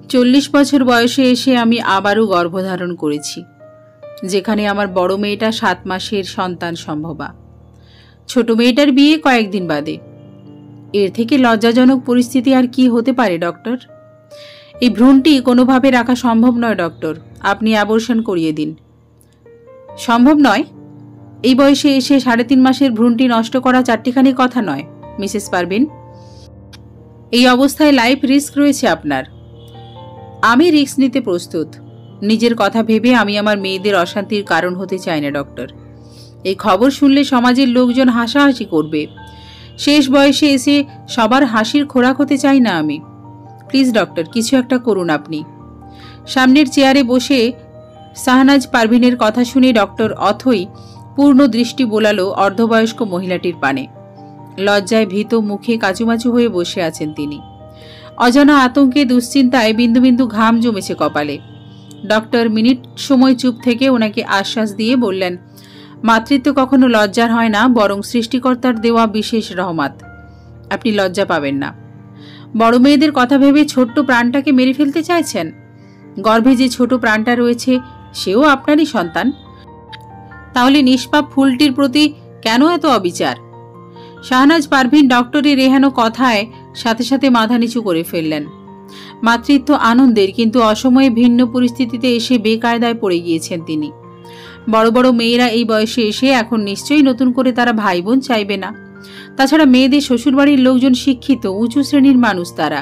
40 বছর বয়সে এসে আমি আবারও গর্ভধারণ করেছি, যেখানে আমার বড় মেয়েটা 7 মাসের সন্তান সম্ভবা। ছোট মেয়েটার বিয়ে কয়েকদিন বাদে। এর থেকে লজ্জাজনক পরিস্থিতি আর কি হতে পারে ডক্টর? এই ভ্রূণটি কোনোভাবে রাখা সম্ভব নয় ডক্টর, আপনি অ্যাবর্শন করিয়ে দিন। সম্ভব নয়? এই বয়সে এসে 3.5 মাসের ভ্রূণটি নষ্ট করা চারটিখানি কথা নয় মিসেস পারভিন। এই অবস্থায় লাইফ রিস্ক রয়েছে আপনার। আমি রিস্ক নিতে প্রস্তুত। নিজের কথা ভেবে আমি আমার মেয়েদের অশান্তির কারণ হতে চাই না ডক্টর। এই খবর শুনলে সমাজের লোকজন হাসাহাসি করবে। শেষ বয়সে এসে সবার হাসির খোরাক হতে চাই না আমি। প্লিজ ডক্টর, কিছু একটা করুন আপনি। সামনের চেয়ারে বসে শাহনাজ পারভিনের কথা শুনে ডক্টর অথই পূর্ণ দৃষ্টি বোলালো অর্ধবয়স্ক মহিলাটির পানে। লজ্জায় ভীত মুখে কাচুমাচু হয়ে বসে আছেন তিনি। অজানা আতঙ্কে দুশ্চিন্তায় বিন্দু বিন্দু ঘাম জমেছে কপালে। ডক্টর মিনিট সময় চুপ থেকে ওনাকে আশ্বাস দিয়ে বললেন, মাতৃত্ব কখনো লজ্জার হয় না, বরং সৃষ্টিকর্তার দেওয়া বিশেষ রহমত। আপনি লজ্জা পাবেন না। বড় মেয়েদের কথা ভেবে ছোট্ট প্রাণটাকে মেরে ফেলতে চাইছেন? গর্ভে যে ছোট প্রাণটা রয়েছে সেও আপনারই সন্তান। তাহলে নিষ্পাপ ফুলটির প্রতি কেন এত অবিচার? শাহনাজ পারভিন ডক্টরের এহেন কথায় সাথে সাথে মাথা নিচু করে ফেললেন। মাতৃত্ব আনন্দের, কিন্তু অসময়ে ভিন্ন পরিস্থিতিতে এসে বেকায়দায় পড়ে গিয়েছেন তিনি। বড় বড় মেয়েরা এই বয়সে এসে এখন নিশ্চয়ই নতুন করে তারা ভাই বোন চাইবে না। তাছাড়া মেয়েদের শ্বশুরবাড়ির লোকজন শিক্ষিত, উঁচু শ্রেণীর মানুষ তারা।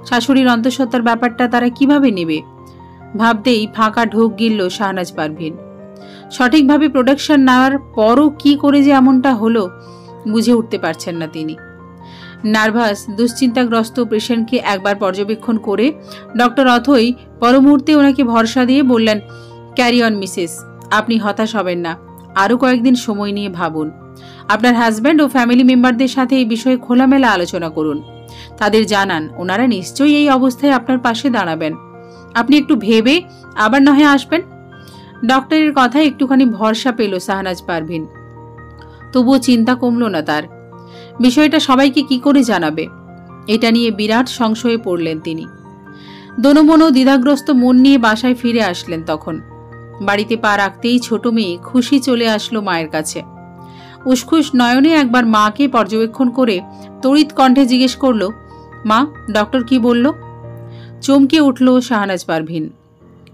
শাশুড়ির অন্তঃসত্ত্বার ব্যাপারটা তারা কিভাবে নেবে? ভাবতেই ফাঁকা ঢোক গিলল শাহনাজ পারভিন। সঠিকভাবে প্রোডাকশন নেওয়ার পরও কি করে যে এমনটা হলো বুঝে উঠতে পারছেন না তিনি। নার্ভাস, দুশ্চিন্তাগ্রস্ত পেশেন্টকে একবার পর্যবেক্ষণ করে ডক্টর অথই পরমুহূর্তে ওনাকে ভরসা দিয়ে বললেন, ক্যারি অন মিসেস, আপনি হতাশ হবেন না। আরও কয়েকদিন সময় নিয়ে ভাবুন। আপনার হাজব্যান্ড ও ফ্যামিলি মেম্বারদের সাথে এই বিষয়ে খোলামেলা আলোচনা করুন। তাদের জানান, ওনারা নিশ্চয়ই এই অবস্থায় আপনার পাশে দাঁড়াবেন। আপনি একটু ভেবে আবার নহে আসবেন। ডক্টরের কথায় একটুখানি ভরসা পেল শাহনাজ পারভিন। তবুও চিন্তা কমল না তার। বিষয়টা সবাইকে কি করে জানাবে, এটা নিয়ে বিরাট সংশয়ে পড়লেন তিনি। দোনোমনো দ্বিধাগ্রস্ত মন নিয়ে বাসায় ফিরে আসলেন। তখন বাড়িতে পা রাখতেই ছোট মেয়ে খুশি চলে আসলো মায়ের কাছে। উসখুস নয়নে একবার মাকে পর্যবেক্ষণ করে তড়িৎ কণ্ঠে জিজ্ঞেস করল, মা, ডক্টর কি বলল? চমকে উঠল শাহনাজ পারভিন।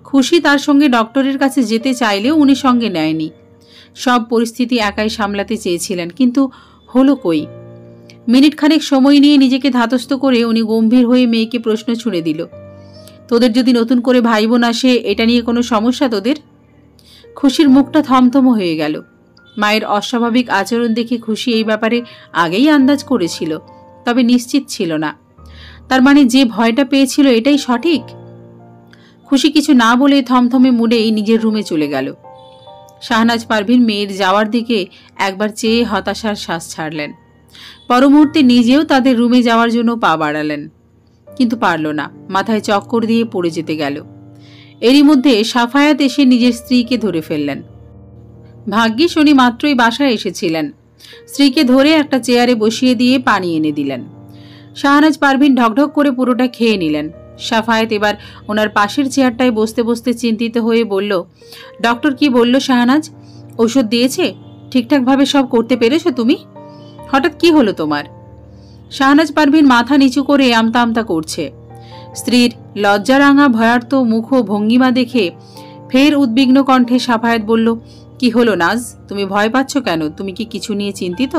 খুশি তার সঙ্গে ডক্টরের কাছে যেতে চাইলেও উনি সঙ্গে নেয়নি। সব পরিস্থিতি একাই সামলাতে চেয়েছিলেন, কিন্তু হলো কই? মিনিট খানেক সময় নিয়ে নিজেকে ধাতস্থ করে উনি গম্ভীর হয়ে মেয়েকে প্রশ্ন ছুঁড়ে দিল, তোদের যদি নতুন করে ভাই বোন আসে, এটা নিয়ে কোনো সমস্যা তোদের? খুশির মুখটা থমথম হয়ে গেল। মায়ের অস্বাভাবিক আচরণ দেখে খুশি এই ব্যাপারে আগেই আন্দাজ করেছিল, তবে নিশ্চিত ছিল না। তার মানে যে ভয়টা পেয়েছিল এটাই সঠিক? খুশি কিছু না বলে থমথমে মুডেই নিজের রুমে চলে গেল। শাহনাজ পারভিন মেয়ের যাওয়ার দিকে একবার চেয়ে হতাশার শ্বাস ছাড়লেন। পরমুহূর্তে নিজেও তাদের রুমে যাওয়ার জন্য পা বাড়ালেন, কিন্তু পারল না। মাথায় চক্কর দিয়ে পড়ে যেতে গেল। এরই মধ্যে সাফায়াত এসে নিজের স্ত্রীকে ধরে ফেললেন। ভাগ্যিস উনি মাত্রই বাসায় এসেছিলেন। স্ত্রীকে ধরে একটা চেয়ারে বসিয়ে দিয়ে পানি এনে দিলেন। শাহনাজ পারভিন ঢকঢক করে পুরোটা খেয়ে নিলেন। সাফায়াত এবার ওনার পাশের চেয়ারটায় বসতে বসতে চিন্তিত হয়ে বলল, ডক্টর কি বলল শাহনাজ? ঔষধ দিয়েছে? ঠিকঠাকভাবে সব করতে পেরেছো তুমি? হঠাৎ কি হলো তোমার? শাহনাজ পারভিন মাথা নিচু করে আমতা আমতা করছে। স্ত্রীর লজ্জারাঙা ভয়ার্ত মুখ ও ভঙ্গিমা দেখে ফের উদ্বিগ্ন কণ্ঠে সাফায়াত বলল, কি হলো নাজ, তুমি ভয় পাচ্ছ কেন? তুমি কি কিছু নিয়ে চিন্তিত?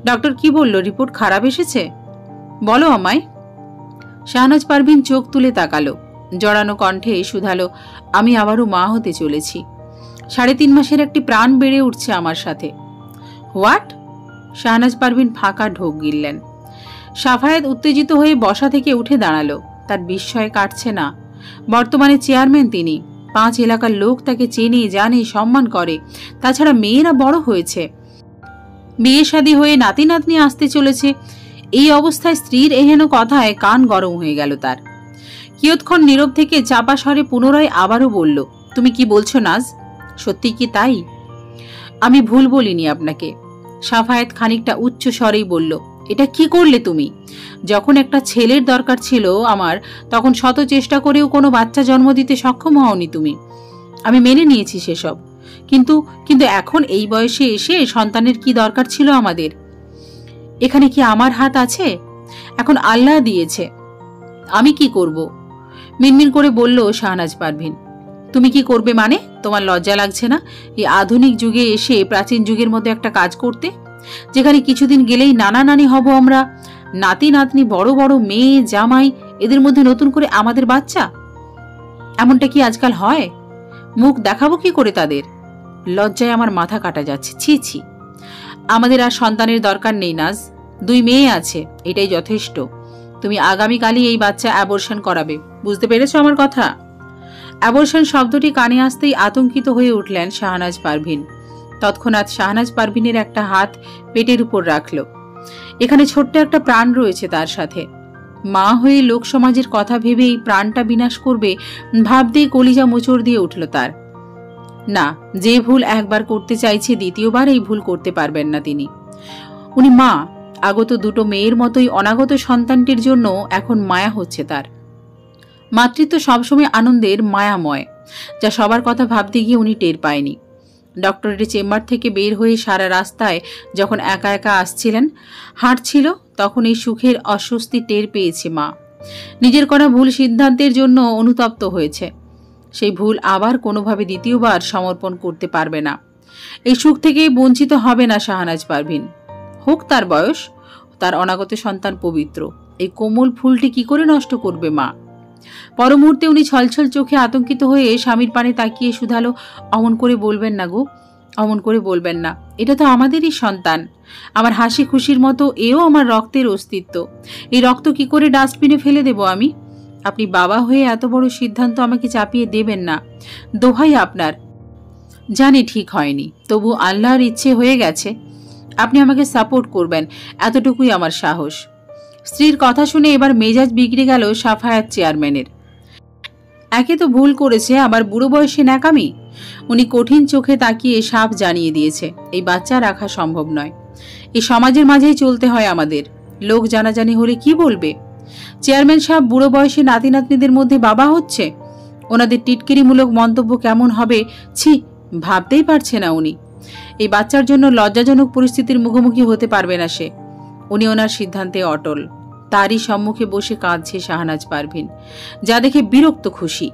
ডক্টর কি বলল? রিপোর্ট খারাপ এসেছে? বলো আমায়। শাহনাজ পারভিন চোখ তুলে তাকালো। জড়ানো কণ্ঠে শুধালো, আমি আবারও মা হতে চলেছি। 3.5 মাসের একটি প্রাণ বেড়ে উঠছে আমার সাথে। হোয়াট? শাহনাজ পারভিন ফাঁকা ঢোক গিললেন। সাফায়াত উত্তেজিত হয়ে বসা থেকে উঠে দাঁড়ালো। তার বিস্ময় কাটছে না। বর্তমানে চেয়ারম্যান তিনি। 5 এলাকার লোক তাকে চেনে, জানে, সম্মান করে। তাছাড়া মেয়েরা বড় হয়েছে, বিয়ে শাদী হয়ে নাতি নাতনি আসতে চলেছে। এই অবস্থায় স্ত্রীর এহেন কথায় কান গরম হয়ে গেল তার। কিয়ৎক্ষণ নীরব থেকে চাপা স্বরে পুনরায় আবারও বলল, তুমি কি বলছো নাজ? সত্যি কি তাই? আমি ভুল বলিনি আপনাকে। সাফায়াত খানিকটা উচ্চ স্বরেই বলল, এটা কি করলে তুমি? যখন একটা ছেলের দরকার ছিল আমার, তখন শত চেষ্টা করেও কোনো বাচ্চা জন্ম দিতে সক্ষম হওনি তুমি। আমি মেনে নিয়েছি সেসব, কিন্তু কিন্তু এখন এই বয়সে এসে সন্তানের কি দরকার ছিল আমাদের? এখানে কি আমার হাত আছে? এখন আল্লাহ দিয়েছে, আমি কি করব? মিনমিন করে বলল শাহনাজ পারভীন। তুমি কি করবে মানে? তোমার লজ্জা লাগছে না এই আধুনিক যুগে এসে প্রাচীন যুগের মধ্যে একটা কাজ করতে, যেখানে কিছুদিন গেলেই নানা নানি হব আমরা, নাতি নাতনি, বড় বড় মেয়ে জামাই, এদের মধ্যে নতুন করে আমাদের বাচ্চা? এমনটা কি আজকাল হয়? মুখ দেখাবো কি করে তাদের? লজ্জায় আমার মাথা কাটা যাচ্ছে। ছি ছি, আমাদের আর সন্তানের দরকার নেই নাজ, 2 মেয়ে আছে, এটাই যথেষ্ট। তুমি আগামীকালই এই বাচ্চা অ্যাবর্শন করাবে, বুঝতে পেরেছো আমার কথা? অ্যাবর্শন শব্দটি কানে আসতেই আতঙ্কিত হয়ে উঠলেন শাহনাজ পারভীন। তৎক্ষণাৎ শাহনাজ পারভীনের একটা হাত পেটের উপর রাখল। এখানে ছোট্ট একটা প্রাণ রয়েছে তার সাথে। মা হয়ে লোক সমাজের কথা ভেবে এই প্রাণটা বিনাশ করবে ভাবতেই কলিজা মোচড় দিয়ে উঠল তার। না, যে ভুল একবার করতে চাইছে দ্বিতীয়বার এই ভুল করতে পারবেন না তিনি। উনি মা, আগত 2 মেয়ের মতোই অনাগত সন্তানটির জন্য এখন মায়া হচ্ছে তার। মাতৃত্ব সবসময় আনন্দের মায়াময়, যা সবার কথা ভাবতে গিয়ে উনি টের পায়নি। ডক্টরের চেম্বার থেকে বের হয়ে সারা রাস্তায় যখন একা একা আসছিলেন, হাঁটছিল, তখন এই সুখের অস্বস্তি টের পেয়েছে মা। নিজের করা ভুল সিদ্ধান্তের জন্য অনুতপ্ত হয়েছে। সেই ভুল আবার কোনোভাবে দ্বিতীয়বার সমর্পণ করতে পারবে না। এই সুখ থেকে বঞ্চিত হবে না শাহনাজ পারভীন। হোক তার বয়স, তার অনাগত সন্তান পবিত্র, এই কোমল ফুলটি কি করে নষ্ট করবে মা? পর মুহূর্তে উনি ছলছল চোখে আতঙ্কিত হয়ে স্বামীর পানে তাকিয়ে শুধালো, অমন করে বলবেন না গো, অমন করে বলবেন না, এটা তো আমাদেরই সন্তান। আমার হাসি খুশির মতো এও আমার রক্তের অস্তিত্ব। এই রক্ত কি করে ডাস্টবিনে ফেলে দেব আমি? আপনি বাবা হয়ে এত বড় সিদ্ধান্ত আমাকে চাপিয়ে দেবেন না, দোহাই আপনার। জানি ঠিক হয়নি, তবু আল্লাহর ইচ্ছে হয়ে গেছে। আপনি আমাকে সাপোর্ট করবেন, এতটুকুই আমার সাহস। স্ত্রীর কথা শুনে এবার মেজাজ বিগড়ে গেল সাফায়াত চেয়ারম্যানের। একে তো ভুল করেছে, আবার বুড়ো বয়সে ন্যাকামি। উনি কঠিন চোখে তাকিয়ে সাফ জানিয়ে দিয়েছে, এই বাচ্চা রাখা সম্ভব নয়। এই সমাজের মাঝেই চলতে হয় আমাদের, লোক জানাজানি হলে কি বলবে? চেয়ারম্যান সাহেব বুড়ো বয়সে নাতি নাতনিদের মধ্যে বাবা হচ্ছে, ওনাদের টিটকিরিমূলক মন্তব্য কেমন হবে, ছি, ভাবতেই পারছে না উনি। এই বাচ্চার জন্য লজ্জাজনক পরিস্থিতির মুখোমুখি হতে পারবে না সে। উনি ওনার সিদ্ধান্তে অটল। তারই সম্মুখে বসে কাঁদছে শাহনাজ পারভীন, যা দেখে বিরক্ত খুশি।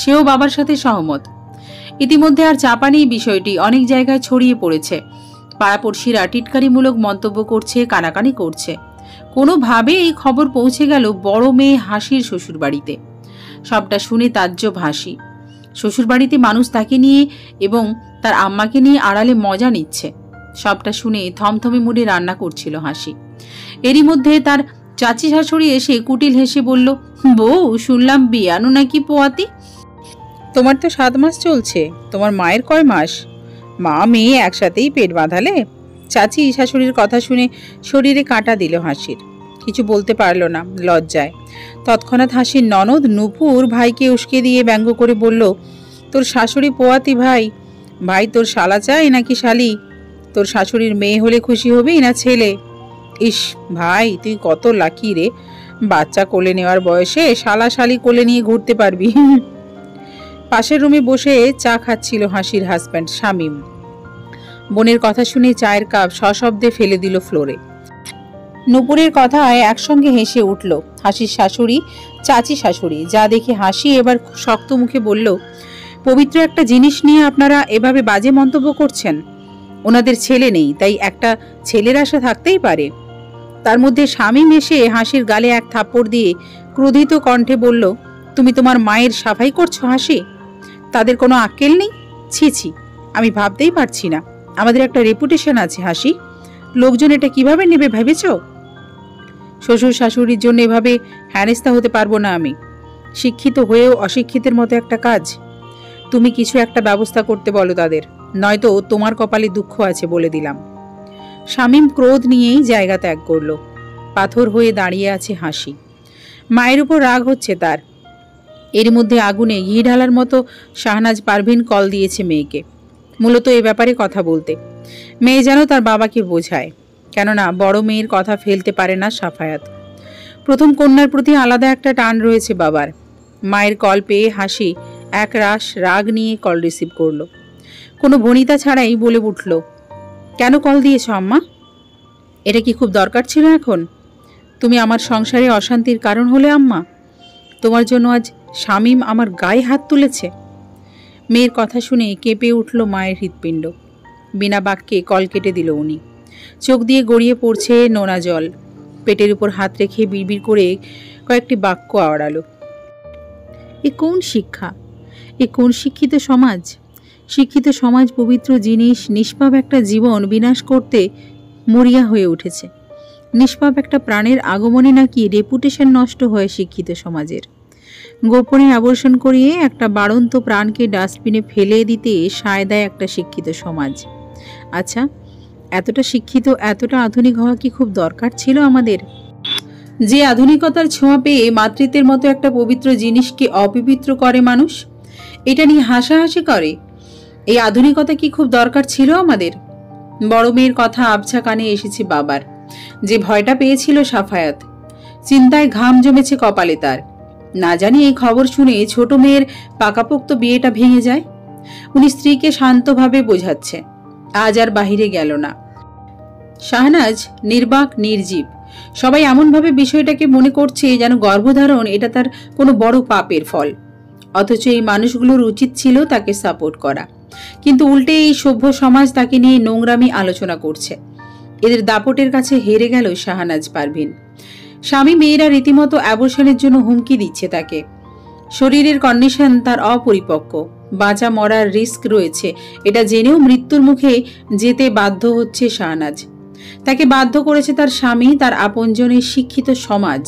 সেও বাবার সাথে সহমত। ইতিমধ্যে আর চাপা নেই, বিষয়টি অনেক জায়গায় ছড়িয়ে পড়েছে। পাড়াপড়শিরা টিটকারিমূলক মন্তব্য করছে, কানাকানি করছে। কোনোভাবে এই খবর পৌঁছে গেল বড় মেয়ে হাসির শ্বশুরবাড়িতে। সবটা শুনে তাজ্জব হাসি। শ্বশুরবাড়িতে মানুষ তাকে নিয়ে এবং তার আম্মাকে নিয়ে আড়ালে মজা নিচ্ছে। সবটা শুনে থমথমে মুডে রান্না করছিল হাসি। এরই মধ্যে তার চাচি শাশুড়ি এসে কুটিল হেসে বলল, বউ, শুনলাম বিয়ানো নাকি পোয়াতি? তোমার তো 7 মাস চলছে, তোমার মায়ের কয় মাস? মা মেয়ে একসাথেই পেট বাঁধালে? চাচি শাশুড়ির কথা শুনে শরীরে কাঁটা দিল হাসির। কিছু বলতে পারল না লজ্জায়। তৎক্ষণাৎ হাসির ননদ নূপুর ভাইকে উস্কে দিয়ে ব্যঙ্গ করে বলল, তোর শাশুড়ি পোয়াতি ভাই? ভাই তোর শালা চাই নাকি শালি? তোর শাশুড়ির মেয়ে হলে খুশি হবি না ছেলে? ইস ভাই, তুই কত লাকি রে, বাচ্চা কোলে নেওয়ার বয়সে শালা শালি কোলে নিয়ে ঘুরতে পারবি। পাশের রুমে বসে চা খাচ্ছিল হাসির হাজব্যান্ড শামীম। বোনের কথা শুনে চায়ের কাপ সশব্দে ফেলে দিল ফ্লোরে। নূপুরের কথায় একসঙ্গে হেসে উঠল হাসির শাশুড়ি, চাচি শাশুড়ি। যা দেখে হাসি এবার শক্ত মুখে বলল, পবিত্র একটা জিনিস নিয়ে আপনারা এভাবে বাজে মন্তব্য করছেন। ওনাদের ছেলে নেই, তাই একটা ছেলের আশা থাকতেই পারে। তার মধ্যে শামীম এসে হাসির গালে এক থাপ্পড় দিয়ে ক্রোধিত কণ্ঠে বলল, তুমি তোমার মায়ের সাফাই করছো হাসি? তাদের কোনো আক্কেল নেই? ছি ছি, আমি ভাবতেই পারছি না। আমাদের একটা রেপুটেশন আছে হাসি, লোকজন এটা কিভাবে নেবে ভেবেছ? শ্বশুর শাশুড়ির জন্য এভাবে হ্যানেস্তা হতে পারবো না আমি। শিক্ষিত হয়েও অশিক্ষিতের মতো একটা কাজ। তুমি কিছু একটা ব্যবস্থা করতে বলো তাদের, নয়তো তোমার কপালে দুঃখ আছে বলে দিলাম। শামীম ক্রোধ নিয়েই জায়গা ত্যাগ করল। পাথর হয়ে দাঁড়িয়ে আছে হাসি। মায়ের উপর রাগ হচ্ছে তার। এর মধ্যে আগুনে ঘি ঢালার মতো শাহনাজ পারভীন কল দিয়েছে মেয়েকে, মূলত এ ব্যাপারে কথা বলতে। মেয়ে যেন তার বাবাকে বোঝায়। কেননা বড় মেয়ের কথা ফেলতে পারে না সাফায়াত। প্রথম কন্যার প্রতি আলাদা একটা টান রয়েছে বাবার। মায়ের কল পেয়ে হাসি এক রাশ রাগ নিয়ে কল রিসিভ করলো। কোনো ভনিতা ছাড়াই বলে উঠল, কেন কল দিয়েছ আম্মা? এটা কি খুব দরকার ছিল এখন? তুমি আমার সংসারে অশান্তির কারণ হলে আম্মা। তোমার জন্য আজ শামীম আমার গায়ে হাত তুলেছে। মেয়ের কথা শুনে কেঁপে উঠল মায়ের হৃৎপিণ্ড। বিনা বাক্যে কল কেটে দিল উনি। চোখ দিয়ে গড়িয়ে পড়ছে নোনা জল। পেটের উপর হাত রেখে বিড়বিড় করে কয়েকটি বাক্য আওড়ালো। এ কোন শিক্ষা? এ কোন শিক্ষিত সমাজ? শিক্ষিত সমাজ পবিত্র জিনিস, নিষ্পাপ একটা জীবন বিনাশ করতে মরিয়া হয়ে উঠেছে। নিষ্পাপ একটা প্রাণের আগমনে নাকি রেপুটেশন নষ্ট হয় শিক্ষিত সমাজের। গোপনে অ্যাবর্শন করিয়ে একটা বাড়ন্ত প্রাণকে ডাস্টবিনে ফেলে দিতে সায় দেয় একটা শিক্ষিত সমাজ। আচ্ছা, এতটা শিক্ষিত, এতটা আধুনিক হওয়া কি খুব দরকার ছিল আমাদের? যে আধুনিকতার ছোঁয়া পেয়ে মাতৃত্বের মতো একটা পবিত্র জিনিসকে অপবিত্র করে মানুষ, এটা নিয়ে হাসাহাসি করে। এই আধুনিকতা কি খুব দরকার ছিল আমাদের? বড় মেয়ের কথা আবছা কানে এসেছে বাবার। যে ভয়টা পেয়েছিল সাফায়াত, চিন্তায় ঘাম জমেছে কপালে তার। না জানি এই খবর শুনে ছোট মেয়ের পাকাপোক্ত বিয়েটা ভেঙে যায়। উনি স্ত্রীকে শান্তভাবে বোঝাচ্ছে, আজ আর বাহিরে গেল না। শাহনাজ নির্বাক, নির্জীব। সবাই এমনভাবে বিষয়টাকে মনে করছে যেন গর্ভধারণ এটা তার কোনো বড় পাপের ফল। অথচ এই মানুষগুলোর উচিত ছিল তাকে সাপোর্ট করা, কিন্তু উল্টে এই সভ্য সমাজ তাকে নিয়ে নোংরামি আলোচনা করছে। এদের দাপটের কাছে হেরে গেল শাহনাজ পারভিন। স্বামী মেয়েরা রীতিমতো অ্যাবর্শনের জন্য হুমকি দিচ্ছে তাকে। শরীরের কন্ডিশন তার অপরিপক্ক, বাঁচা মরার রিস্ক রয়েছে এটা জেনেও মৃত্যুর মুখে যেতে বাধ্য হচ্ছে শাহনাজ। তাকে বাধ্য করেছে তার স্বামী, তার আপনজনের শিক্ষিত সমাজ।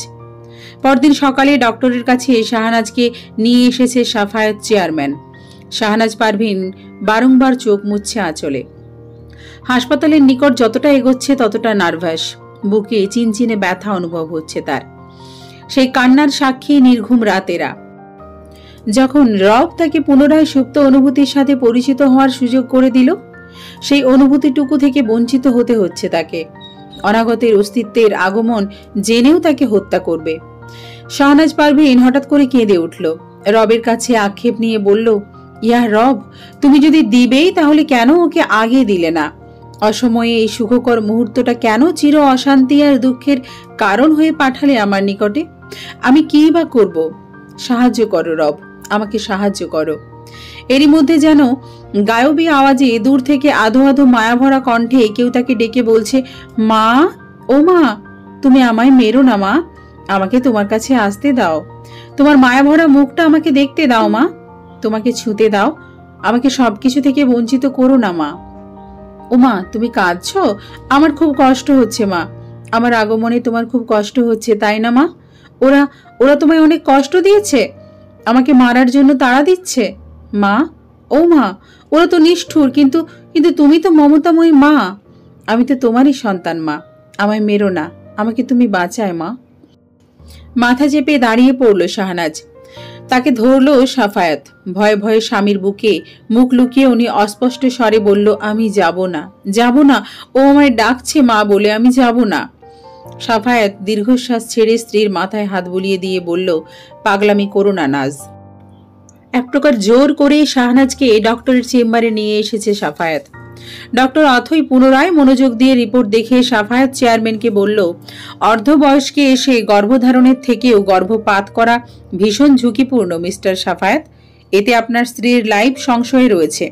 পরদিন সকালে ডক্টরের কাছে শাহনাজকে নিয়ে এসেছে সাফায়াত চেয়ারম্যান। শাহনাজ পারভিন বারংবার চোখ মুছছে আঁচলে। হাসপাতালের নিকট যতটা এগোচ্ছে ততটা নার্ভাস। বুকে চিনচিনে ব্যথা অনুভব হচ্ছে তার। সেই কান্নার সাক্ষী নির্ঘুম রাতেরা। যখন রব তাকে পুনরায় সুপ্ত অনুভূতির সাথে পরিচিত হওয়ার সুযোগ করে দিল, সেই অনুভূতিটুকু থেকে বঞ্চিত হতে হচ্ছে তাকে। অনাগতের অস্তিত্বের আগমন জেনেও তাকে হত্যা করবে। শাহনাজ পারভিন হঠাৎ করে কেঁদে উঠল। রবের কাছে আক্ষেপ নিয়ে বলল, ইয়া রব, তুমি যদি দিবেই তাহলে কেন ওকে আগে দিলে না? অসময়ে এই সুখকর মুহূর্তটা কেন চির অশান্তি আর দুঃখের কারণ হয়ে পাঠালে আমার নিকটে? আমি কি বা করব? সাহায্য করো রব, আমাকে সাহায্য করো। এরই মধ্যে যেন গায়বী আওয়াজে দূর থেকে আধো আধো মায়াভরা কণ্ঠে কেউ তাকে ডেকে বলছে, মা, ও মা, তুমি আমায় মেরো না মা, আমাকে তোমার কাছে আসতে দাও। তোমার মায়াভরা মুখটা আমাকে দেখতে দাও মা, তোমাকে ছুঁতে দাও, আমাকে সবকিছু থেকে বঞ্চিত করো না মা। ও মা, তুমি কাঁদছো? আমার খুব কষ্ট হচ্ছে মা, আমার আগমনে তোমার খুব কষ্ট হচ্ছে তাই না মা? ওরা ওরা তোমায় অনেক কষ্ট দিয়েছে, আমাকে মারার জন্য তাড়া দিচ্ছে মা। ও মা, ওরা তো নিষ্ঠুর, কিন্তু কিন্তু তুমি তো মমতাময়ী মা, আমি তো তোমারই সন্তান মা, আমায় মেরো না, আমাকে তুমি বাঁচায় মা। মাথা চেপে দাঁড়িয়ে পড়ল শাহনাজ। তাকে ধরল সাফায়াত। ভয়ে ভয়ে স্বামীর বুকে মুখ লুকিয়ে উনি অস্পষ্ট স্বরে বলল, আমি যাব না, যাব না, ও আমায় ডাকছে মা বলে, আমি যাব না। সাফায়াত দীর্ঘশ্বাস ছেড়ে স্ত্রীর মাথায় হাত বুলিয়ে দিয়ে বলল, পাগলামি করো না নাজ। এক প্রকার জোর করে শাহনাজকে ডক্টরের চেম্বারে নিয়ে এসেছে সাফায়াত। ডক্টর অথই পুনরায় মনোযোগ দিয়ে রিপোর্ট দেখে সাফায়াত চেয়ারম্যানকে বলল, অর্ধবয়স্কে এসে গর্ভধারণের থেকেও গর্ভপাত করা ভীষণ ঝুঁকিপূর্ণ মিস্টার সাফায়াত। এতে আপনার স্ত্রীর লাইফ সংশয়ে রয়েছে।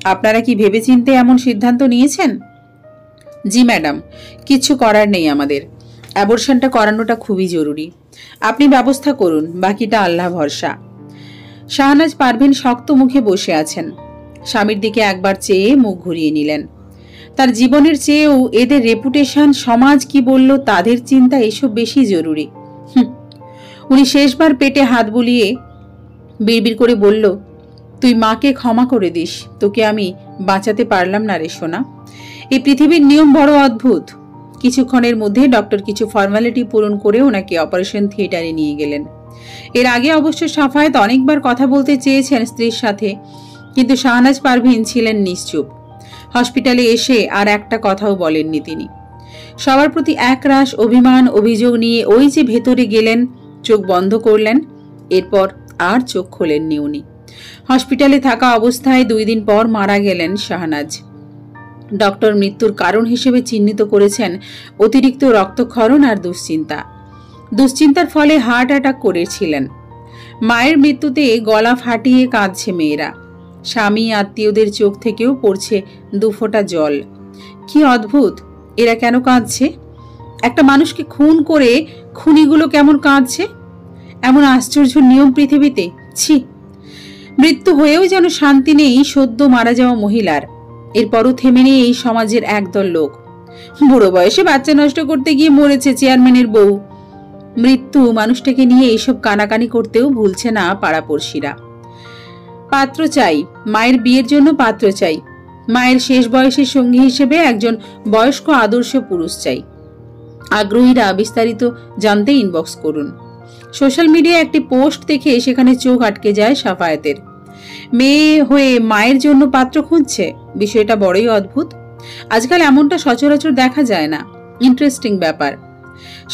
আপনারা কি ভেবেচিন্তে এমন সিদ্ধান্ত নিয়েছেন? জি ম্যাডাম, কিছু করার নেই আমাদের। অ্যাবর্শনটা করানোটা খুবই জরুরি। আপনি ব্যবস্থা করুন, বাকিটা আল্লাহ ভরসা। শাহনাজ পারভিন শক্ত মুখে বসে আছেন। স্বামীর দিকে একবার চেয়ে মুখ ঘুরিয়ে নিলেন। তার জীবনের চেয়েও এদের রেপুটেশন, সমাজ কি বলল তাদের চিন্তা, এসব বেশি জরুরি। উনি শেষবার পেটে হাত বুলিয়ে বিড়বিড় করে বলল, তুই মাকে ক্ষমা করে দিস, তোকে আমি বাঁচাতে পারলাম না রে সোনা। এই পৃথিবীর নিয়ম বড় অদ্ভুত। কিছুক্ষণের মধ্যে ডক্টর কিছু ফর্মালিটি পূরণ করে ওনাকে অপারেশন থিয়েটারে নিয়ে গেলেন। এর আগে অবশ্য সাফায়াত অনেকবার কথা বলতে চেয়েছেন স্ত্রীর সাথে, কিন্তু শাহনাজ পারভিন ছিলেন নিশ্চুপ। হসপিটালে এসে আর একটা কথাও বলেননি তিনি। সবার প্রতি একরাশ অভিমান অভিযোগ নিয়ে ওই যে ভেতরে গেলেন, চোখ বন্ধ করলেন, এরপর আর চোখ খোলেননি উনি। হসপিটালে থাকা অবস্থায় 2 দিন পর মারা গেলেন শাহনাজ। ডক্টর মৃত্যুর কারণ হিসেবে চিহ্নিত করেছেন অতিরিক্ত রক্তক্ষরণ আর দুশ্চিন্তার ফলে হার্ট অ্যাটাক করেছিলেন। মায়ের মৃত্যুতে গলা ফাটিয়ে কাঁদছে মেয়েরা। স্বামী আত্মীয়দের চোখ থেকেও পড়ছে 2 ফোঁটা জল। কি অদ্ভুত, এরা কেন কাঁদছে? একটা মানুষকে খুন করে খুনিগুলো কেমন কাঁদছে? এমন আশ্চর্য নিয়ম পৃথিবীতে! ছি! মৃত্যু হয়েও যেন শান্তি নেই সদ্য মারা যাওয়া মহিলার। এরপরও থেমে নেই এই সমাজের একদল লোক। বুড়ো বয়সে বাচ্চা নষ্ট করতে গিয়ে মরেছে চেয়ারম্যানের বউ। মৃত্যু মানুষটাকে নিয়ে এইসব কানাকানি করতেও ভুলছে না পাড়াপড়শিরা। পাত্র চাই, মায়ের বিয়ের জন্য পাত্র চাই। মায়ের শেষ বয়সের সঙ্গী হিসেবে একজন বয়স্ক আদর্শ পুরুষ চাই। আগ্রহীরা বিস্তারিত জানতে ইনবক্স করুন। সোশ্যাল মিডিয়ায় একটি পোস্ট দেখে সেখানে চোখ আটকে যায় সাফায়েতের। মেয়ে হয়ে মায়ের জন্য পাত্র খুঁজছে, বিষয়টা বড়ই অদ্ভুত। আজকাল এমনটা সচরাচর দেখা যায় না। ইন্টারেস্টিং ব্যাপার।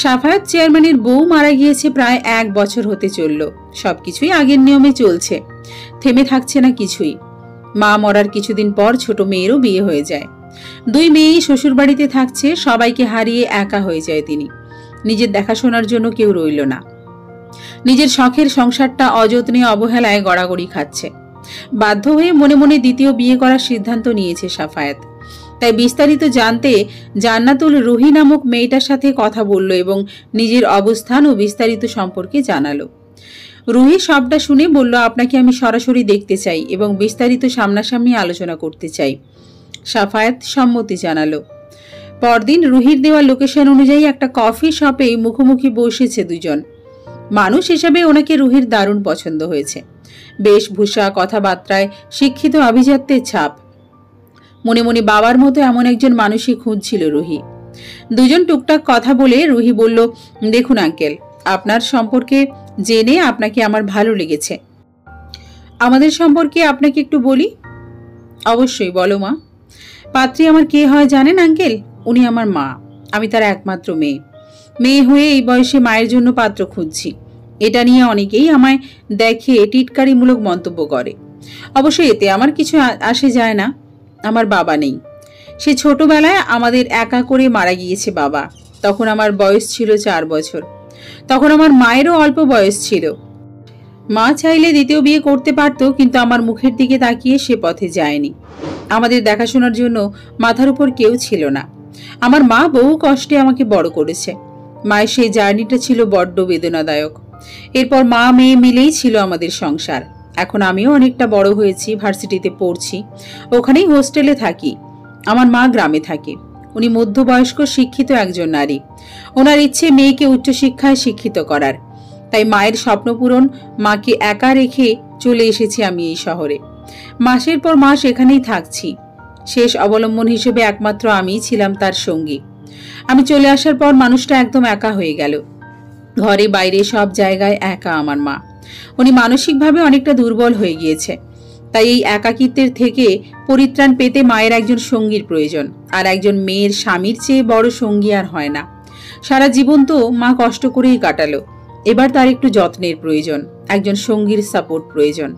সাফায়েত চেয়ারম্যানের বউ মারা গিয়েছে প্রায় 1 বছর হতে চলল। সবকিছুই আগের নিয়মে চলছে, থেমে থাকছে না কিছুই। মা মরার কিছুদিন পর ছোট মেয়েরও বিয়ে হয়ে যায়। 2 মেয়েই শ্বশুর বাড়িতে থাকছে। সবাইকে হারিয়ে একা হয়ে যায় তিনি। নিজের দেখাশোনার জন্য কেউ রইল না। নিজের শখের সংসারটা অযত্নে অবহেলায় গড়াগড়ি খাচ্ছে। বাধ্য হয়ে মনে মনে দ্বিতীয় বিয়ে করার সিদ্ধান্ত নিয়েছে সাফায়েত। তাই বিস্তারিত জানতে জান্নাতুল রুহি নামক মেয়েটার সাথে কথা বলল এবং নিজের অবস্থান ও বিস্তারিত সম্পর্কে জানালো। রুহি সবটা শুনে বলল, আপনাকে আমি সরাসরি দেখতে চাই এবং বিস্তারিত সামনাসামনি আলোচনা করতে চাই। সাফায়েত সম্মতি জানালো। পরদিন রুহির দেওয়া লোকেশন অনুযায়ী একটা কফি শপে মুখোমুখি বসেছে 2 জন। মানুষ হিসাবে ওনাকে রুহির দারুণ পছন্দ হয়েছে। বেশভূষা, কথাবার্তায় শিক্ষিত আভিজাত্যের ছাপ। মনে মনে বাবার মতো এমন একজন মানুষই খুঁজছিল রুহি। 2 জন টুকটাক কথা বলে রুহি বলল, দেখুন আঙ্কেল, আপনার সম্পর্কে জেনে আপনাকে আমার ভালো লেগেছে। আমাদের সম্পর্কে আপনাকে একটু বলি। অবশ্যই, বলো মা। পাত্রী আমার কে হয় জানেন আঙ্কেল? উনি আমার মা। আমি তার একমাত্র মেয়ে। মেয়ে হয়ে এই বয়সে মায়ের জন্য পাত্র খুঁজছি। এটা নিয়ে অনেকেই আমায় দেখে টিটকারিমূলক মন্তব্য করে। অবশ্যই এতে আমার কিছু আসে যায় না। আমার বাবা নেই। সে ছোটবেলায় আমাদের একা করে মারা গিয়েছে বাবা। তখন আমার বয়স ছিল 4 বছর। তখন আমার মায়েরও অল্প বয়স ছিল। মা চাইলে দ্বিতীয় বিয়ে করতে পারত, কিন্তু আমার মুখের দিকে তাকিয়ে সে পথে যায়নি। আমাদের দেখাশোনার জন্য মাথার উপর কেউ ছিল না। আমার মা বহু কষ্টে আমাকে বড় করেছে। মায়ের সেই জার্নিটা ছিল বড্ড বেদনাদায়ক। এরপর মা মেয়ে মিলেই ছিল আমাদের সংসার। এখন আমিও অনেকটা বড় হয়েছি, ভার্সিটিতে পড়ছি, ওখানেই হোস্টেলে থাকি। আমার মা গ্রামে থাকে। উনি মধ্যবয়স্ক শিক্ষিত একজন নারী। ওনার ইচ্ছে মেয়েকে উচ্চশিক্ষায় শিক্ষিত করার। তাই মায়ের স্বপ্ন পূরণ, মাকে একা রেখে চলে এসেছি আমি এই শহরে। মাসের পর মাস এখানেই থাকছি। শেষ অবলম্বন হিসেবে একমাত্র আমিই ছিলাম তার সঙ্গী। আমি চলে আসার পর মানুষটা একদম একা হয়ে গেল। ঘরে বাইরে সব জায়গায় একা আমার মা। উনি মানসিকভাবে অনেকটা দুর্বল হয়ে গিয়েছে। তাই এই একাকিত্বের থেকে পরিত্রাণ পেতে মায়ের একজন সঙ্গীর প্রয়োজন। আর একজন মেয়ের স্বামীর চেয়ে বড় সঙ্গী আর হয় না। সারা জীবন তো মা কষ্ট করেই কাটালো। এবার তার একটু যত্নের প্রয়োজন, একজন সঙ্গীর সাপোর্ট প্রয়োজন।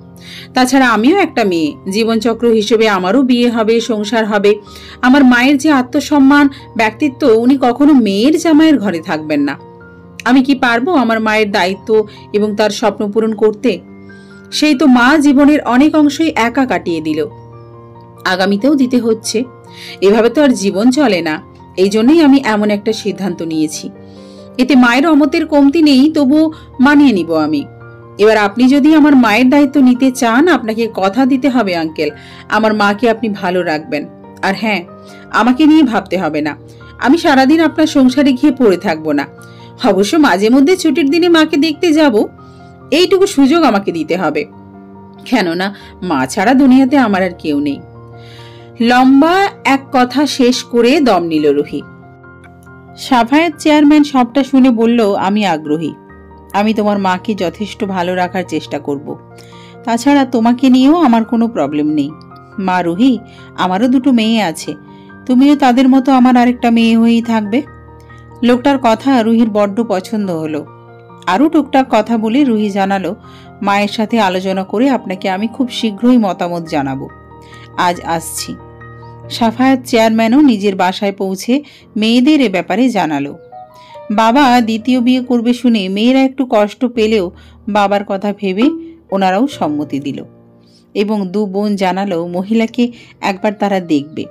তাছাড়া আমিও একটা মেয়ে। জীবনচক্র হিসেবে আমারও বিয়ে হবে, সংসার হবে। আমার মায়ের যে আত্মসম্মান, ব্যক্তিত্ব, উনি কখনো মেয়ের জামাইয়ের ঘরে থাকবেন না। আমি কি পারবো আমার মায়ের দায়িত্ব এবং তার স্বপ্ন পূরণ করতে? সেই তো মা জীবনের অনেক অংশই একা কাটিয়ে দিল, আগামীতেও দিতে হচ্ছে। এভাবে তো আর জীবন চলে না। এই জন্যই আমি এমন একটা সিদ্ধান্ত নিয়েছি। এতে মায়ের অমতের কমতি নেই, তবুও মানিয়ে নিব আমি। এবার আপনি যদি আমার মায়ের দায়িত্ব নিতে চান, আপনাকে কথা দিতে হবে আঙ্কেল, আমার মাকে আপনি ভালো রাখবেন। আর হ্যাঁ, আমাকে নিয়ে ভাবতে হবে না। আমি সারাদিন আপনার সংসারে গিয়ে পড়ে থাকবো না। অবশ্য মাঝে মধ্যে ছুটির দিনে মাকে দেখতে যাব, এইটুকু সুযোগ আমাকে দিতে হবে। কেননা মা ছাড়া দুনিয়াতে আমার আর কেউ নেই। লম্বা এক কথা শেষ করে দম নিল রুহি। সাফায়েত চেয়ারম্যান সবটা শুনে বলল, আমি আগ্রহী। আমি তোমার মাকে যথেষ্ট ভালো রাখার চেষ্টা করব। তাছাড়া তোমাকে নিয়েও আমার কোনো প্রবলেম নেই। মা রুহি, আমারও 2 মেয়ে আছে। তুমিও তাদের মতো আমার আরেকটা মেয়ে হয়েই থাকবে। লোকটার কথা রুহির বড্ড পছন্দ হলো। আরও টুকটাক কথা বলে রুহি জানালো, মায়ের সাথে আলোচনা করে আপনাকে আমি খুব শীঘ্রই মতামত জানাবো। আজ আসছি। সাফায়াত চেয়ারম্যানও নিজের বাসায় পৌঁছে মেয়েদের এ ব্যাপারে জানালো। বাবা দ্বিতীয় বিয়ে করবে শুনে মেয়েরা একটু কষ্ট পেলেও বাবার কথা ভেবে ওনারাও সম্মতি দিল এবং দু বোন জানালো মহিলাকে একবার তারা দেখবে,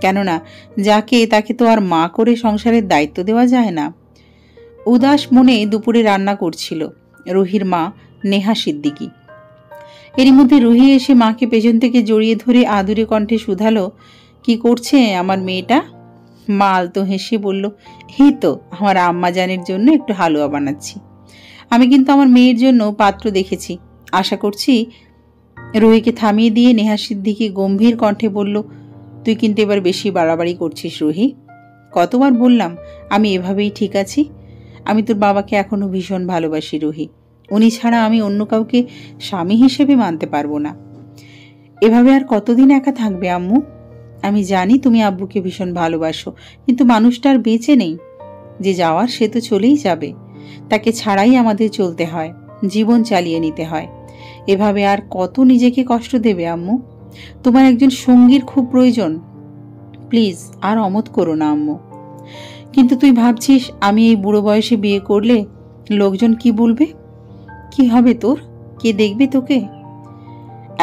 কেননা যাকে তাকে তো আর মা করে সংসারের দায়িত্ব দেওয়া যায় না। উদাস মনে দুপুরে রান্না করছিল রুহির মা নেহা সিদ্দিকী। এরই মধ্যে রুহি এসে মাকে পেছন থেকে জড়িয়ে ধরে আদুরে কণ্ঠে শুধালো, কি করছে আমার মেয়েটা? মা আলতো হেসে বলল, এই তো আমার আম্মা জানের জন্য একটু হালুয়া বানাচ্ছি। আমি কিন্তু আমার মেয়ের জন্য পাত্র দেখেছি, আশা করছি। রুহিকে থামিয়ে দিয়ে নেহা সিদ্দিকী গম্ভীর কণ্ঠে বলল, তুই কিন্তু এবার বেশি বাড়াবাড়ি করছিস রুহি। কতবার বললাম আমি এভাবেই ঠিক আছি। আমি তোর বাবাকে এখনো ভীষণ ভালোবাসি রুহি। উনি ছাড়া আমি অন্য কাউকে স্বামী হিসেবে মানতে পারবো না। এভাবে আর কতদিন একা থাকবে আম্মু? আমি জানি তুমি আব্বুকে ভীষণ ভালোবাসো, কিন্তু মানুষটা আর বেঁচে নেই। যে যাওয়ার সে তো চলেই যাবে, তাকে ছাড়াই আমাদের চলতে হয়, জীবন চালিয়ে নিতে হয়। এভাবে আর কত নিজেকে কষ্ট দেবে আম্মু? তোমার একজন সঙ্গীর খুব প্রয়োজন। প্লিজ আর অমত করো না আম্মু। কিন্তু তুই ভাবছিস আমি এই বুড়ো বয়সে বিয়ে করলে লোকজন কি বলবে? কি হবে তোর? কে দেখবে তোকে?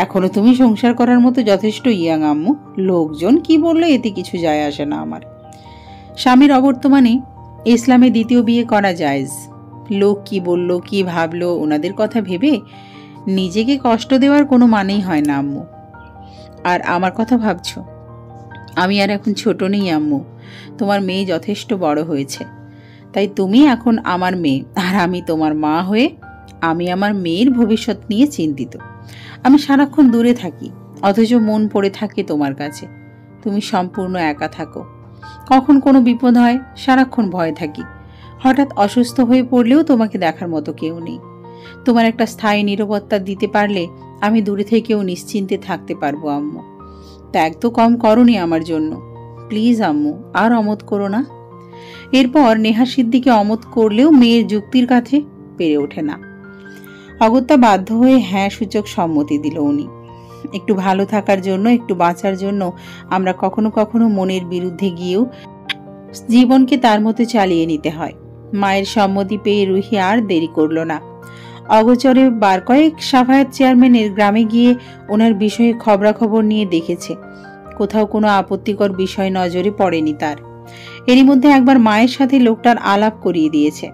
এখনো তুমি সংসার করার মতো যথেষ্ট ইয়াং আম্মু। লোকজন কি বললো এতে কিছু যায় আসে না আমার। স্বামীর অবর্তমানে ইসলামে দ্বিতীয় বিয়ে করা জায়েজ। লোক কি বলল, কি ভাবলো, ওনাদের কথা ভেবে নিজেকে কষ্ট দেওয়ার কোনো মানেই হয় না আম্মু। আর আমার কথা ভাবছো? আমি আর এখন ছোট নেই আম্মু। তোমার মেয়ে যথেষ্ট বড় হয়েছে, তাই তুমি এখন আমার মেয়ে আর আমি তোমার মা হয়ে আমি আমার মেয়ের ভবিষ্যৎ নিয়ে চিন্তিত। আমি সারাক্ষণ দূরে থাকি, অথচ মন পড়ে থাকে তোমার কাছে। তুমি সম্পূর্ণ একা থাকো, কখন কোনো বিপদ হয় সারাক্ষণ ভয় থাকি। হঠাৎ অসুস্থ হয়ে পড়লেও তোমাকে দেখার মতো কেউ নেই। তোমার একটা স্থায়ী নিরাপত্তা দিতে পারলে আমি দূরে থেকেও নিশ্চিন্তে থাকতে পারবো আম্মু। ত্যাগ তো কম করনি আমার জন্য। প্লিজ আম্মু আর অমত করো না। এরপর নেহা সিদ্দিকী অমত করলেও মেয়ের যুক্তির কাছে পেরে ওঠে না। অগত্যা বাধ্য হয়ে হ্যাঁ সূচক সম্মতি দিল উনি। একটু ভালো থাকার জন্য, একটু বাঁচার জন্য আমরা কখনো কখনো মনের বিরুদ্ধে গিয়েও জীবনকে তার মতো চালিয়ে নিতে হয়। মায়ের সম্মতি পেয়ে রুহি আর দেরি করল না। অগোচরে বার কয়েক সাফায়াত চেয়ারম্যানের গ্রামে গিয়ে ওনার বিষয়ে খবরাখবর নিয়ে দেখেছে। কোথাও কোনো আপত্তিকর বিষয় নজরে পড়েনি তার। এরই মধ্যে একবার মায়ের সাথে লোকটার আলাপ করিয়ে দিয়েছে।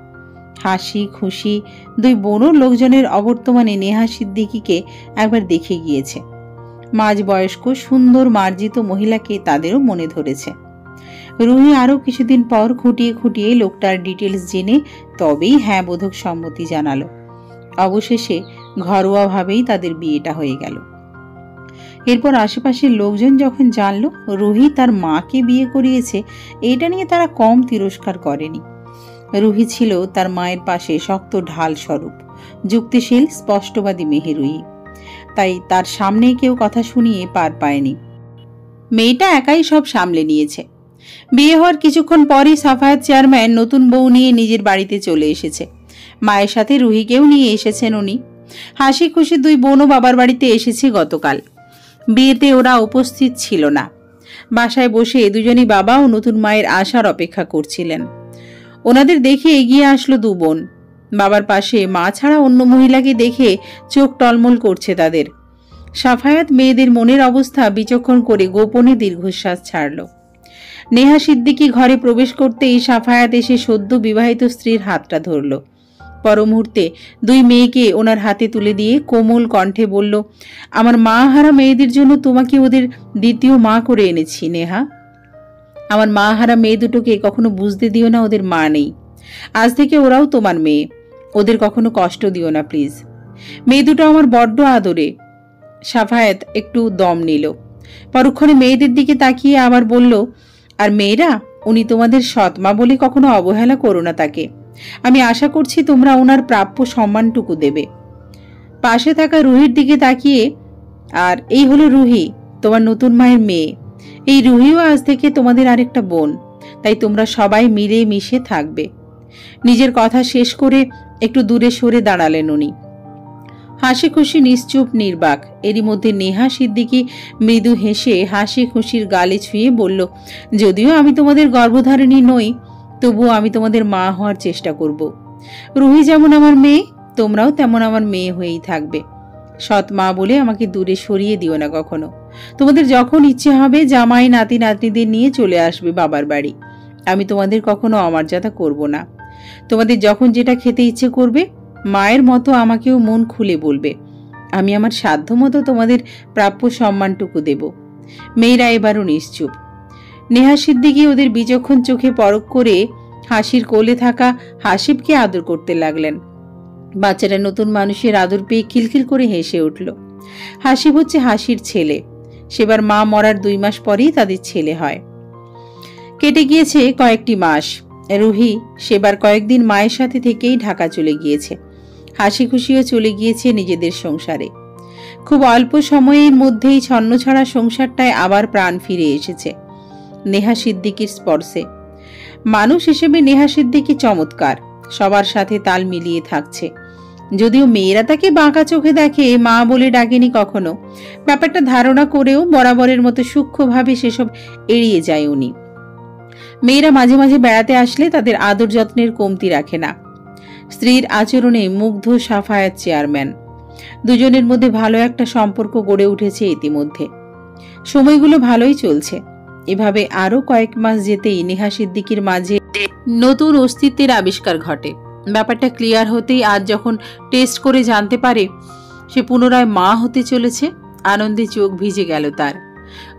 হাসি খুশি দুই বোনও লোকজনের অবর্তমানে নেহা সিদ্দিকীকে একবার দেখে গিয়েছে। মাঝ বয়স্ক সুন্দর মার্জিত মহিলাকে তাদেরও মনে ধরেছে। রুহি আরও কিছুদিন পর খুঁটিয়ে খুঁটিয়ে লোকটার ডিটেলস জেনে তবেই হ্যাঁ বোধক সম্মতি জানালো। অবশেষে ঘরোয়াভাবেই তাদের বিয়েটা হয়ে গেল। এরপর আশেপাশের লোকজন যখন জানলো রুহি তার মাকে বিয়ে করিয়েছে, এটা নিয়ে তারা কম তিরস্কার করেনি। রুহি ছিল তার মায়ের পাশে শক্ত ঢাল স্বরূপ, যুক্তিশীল স্পষ্টবাদী মেহেরুই। তাই তার সামনে কেউ কথা শুনিয়ে পার পায়নি। মেয়েটা একাই সব সামলে নিয়েছে। বিয়ে হওয়ার কিছুক্ষণ পরই সাফায়াত চেয়ারম্যান নতুন বউ নিয়ে নিজের বাড়িতে চলে এসেছে। মায়ের সাথে রুহিকেও নিয়ে এসেছেন উনি। হাসি খুশি দুই বোনও বাবার বাড়িতে এসেছে গতকাল। বিয়েতে ওরা উপস্থিত ছিল না। বাসায় বসে দুজনই বাবা ও নতুন মায়ের আসার অপেক্ষা করছিলেন। ওনাদের দেখে এগিয়ে আসলো দু বোন। বাবার পাশে মা ছাড়া অন্য মহিলাকে দেখে চোখ টলমল করছে তাদের। সাফায়াত মেয়েদের মনের অবস্থা বিচক্ষণ করে গোপনে দীর্ঘশ্বাস ছাড়ল। নেহা সিদ্দিকী ঘরে প্রবেশ করতেই সাফায়াত এসে সদ্য বিবাহিত স্ত্রীর হাতটা ধরল। পর মুহূর্তে দুই মেয়েকে ওনার হাতে তুলে দিয়ে কোমল কণ্ঠে বলল, আমার মা হারা মেয়েদের জন্য তোমাকে ওদের দ্বিতীয় মা করে এনেছি নেহা। আমার মা হারা মেয়ে দুটোকে কখনো বুঝতে দিও না ওদের মা নেই। আজ থেকে ওরাও তোমার মেয়ে, ওদের কখনো কষ্ট দিও না প্লিজ। মেয়ে দুটো আমার বড্ড আদরে। সাফায়াত একটু দম নিল। পরক্ষণে মেয়েদের দিকে তাকিয়ে আবার বলল, আর মেয়েরা, উনি তোমাদের সৎমা বলে কখনো অবহেলা করো না তাকে। আমি আশা করছি তোমরা ওনার প্রাপ্য সম্মানটুকু দেবে। পাশে থাকা রুহির দিকে তাকিয়ে, আর এই হলো রুহি, তোমার নতুন মায়ের মেয়ে। এই রুহিও আজ থেকে তোমাদের আরেকটা বোন। তাই তোমরা সবাই মিলে মিশে থাকবে। নিজের কথা শেষ করে একটু দূরে সরে দাঁড়ালেন উনি। হাসি খুশি নিশ্চুপ নির্বাক। এরই মধ্যে নেহা সিদ্দিকী মৃদু হেসে হাসি খুশির গালে ছুঁয়ে বলল, যদিও আমি তোমাদের গর্ভধারিণী নই, তবুও আমি তোমাদের মা হওয়ার চেষ্টা করব। রুহি যেমন আমার মেয়ে, তোমরাও তেমন আমার মেয়ে হয়েই থাকবে। সৎ মা বলে আমাকে দূরে সরিয়ে দিও না কখনো। তোমাদের যখন ইচ্ছে হবে জামাই নাতি নাতনিদের নিয়ে চলে আসবে বাবার বাড়ি। আমি তোমাদের কখনো অমর্যাদা করব না। তোমাদের যখন যেটা খেতে ইচ্ছে করবে মায়ের মতো আমাকেও মন খুলে বলবে। আমি আমার সাধ্য মতো তোমাদের প্রাপ্য সম্মানটুকু দেব। মেয়েরা এবারও নিশ্চুপ। নেহা সিদ্দিকী ওদের বিচক্ষণ চোখে পরখ করে হাসির কোলে থাকা হাসিবকে আদর করতে লাগলেন। বাচ্চারা নতুন মানুষের আদর পেয়ে খিলখিল করে হেসে উঠল। হাসিব হচ্ছে হাসির ছেলে। সেবার মা মরার 2 মাস পরেই তাদের ছেলে হয়। কেটে গিয়েছে কয়েকটি মাস। রুহি সেবার কয়েকদিন মায়ের সাথে থেকেই ঢাকা চলে গিয়েছে। হাসি খুশিও চলে গিয়েছে নিজেদের সংসারে। খুব অল্প সময়ের মধ্যেই ছন্নছাড়া সংসারটায় আবার প্রাণ ফিরে এসেছে নেহা সিদ্দিকীর স্পর্শে। মানুষ হিসেবে নেহা সিদ্দিকী চমৎকার, সবার সাথে তাল মিলিয়ে থাকছে। যদিও মেয়েরা তাকে বাঁকা চোখে দেখে, মা বলে ডাকেনি কখনো, ব্যাপারটা ধারণা করেও বরাবরের মতো সূক্ষ্মভাবে সেসব এড়িয়ে যায় উনি। মেয়েরা মাঝে মাঝে বেড়াতে আসলে তাদের আদর যত্নের কমতি রাখে না। স্ত্রীর আচরণে মুগ্ধ সাফায়াত চেয়ারম্যান। দুজনের মধ্যে ভালো একটা সম্পর্ক গড়ে উঠেছে ইতিমধ্যে। সময়গুলো ভালোই চলছে। এভাবে আরো কয়েক মাস যেতেই নেহা সিদ্দিকীর মাঝে নতুন অস্তিত্বের আবিষ্কার ঘটে। ব্যাপারটা ক্লিয়ার হতেই আজ যখন টেস্ট করে জানতে পারে সে পুনরায় মা হতে চলেছে, আনন্দে চোখ ভিজে গেল তার।